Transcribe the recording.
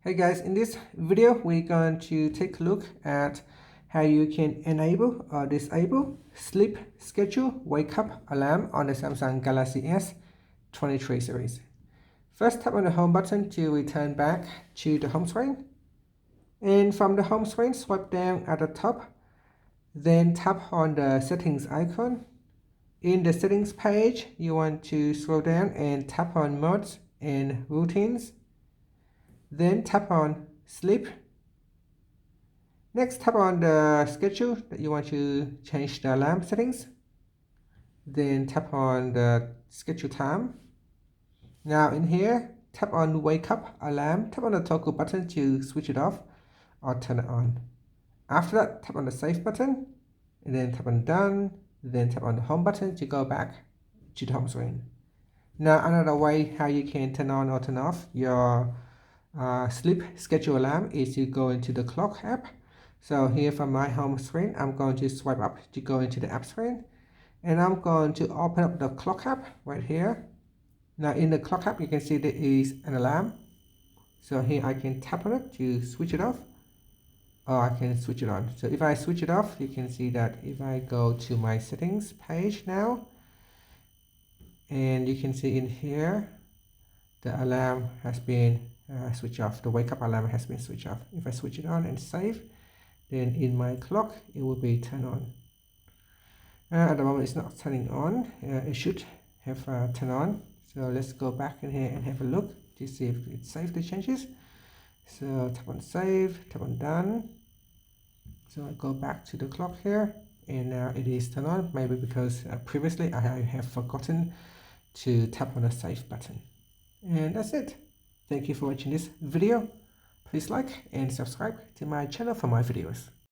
Hey guys, in this video we're going to take a look at how you can enable or disable sleep schedule wake up alarm on the Samsung Galaxy S23 series. First, tap on the home button to return back to the home screen, and from the home screen swipe down at the top, then tap on the settings icon. In the settings page you want to scroll down and tap on modes and routines, then tap on sleep. Next, tap on the schedule that you want to change the alarm settings, then tap on the schedule time. Now in here, tap on wake up alarm, tap on the toggle button to switch it off or turn it on. After that, tap on the save button and then tap on done, then tap on the home button to go back to the home screen. Now another way how you can turn on or turn off your sleep schedule alarm is to go into the clock app. So here from my home screen, I'm going to swipe up to go into the app screen, and I'm going to open up the clock app right here. Now in the clock app you can see there is an alarm, so here I can tap on it to switch it off, or I can switch it on. So if I switch it off, you can see that if I go to my settings page now, and you can see in here the alarm has been switch off. The wake up alarm has been switched off. If I switch it on and save, then in my clock it will be turned on. At the moment it's not turning on. It should have turned on. So let's go back in here and have a look to see if it saved the changes. So tap on save, tap on done. So I go back to the clock here, and now it is turned on, maybe because previously I have forgotten to tap on the save button. And that's it. Thank you for watching this video. Please like and subscribe to my channel for more videos.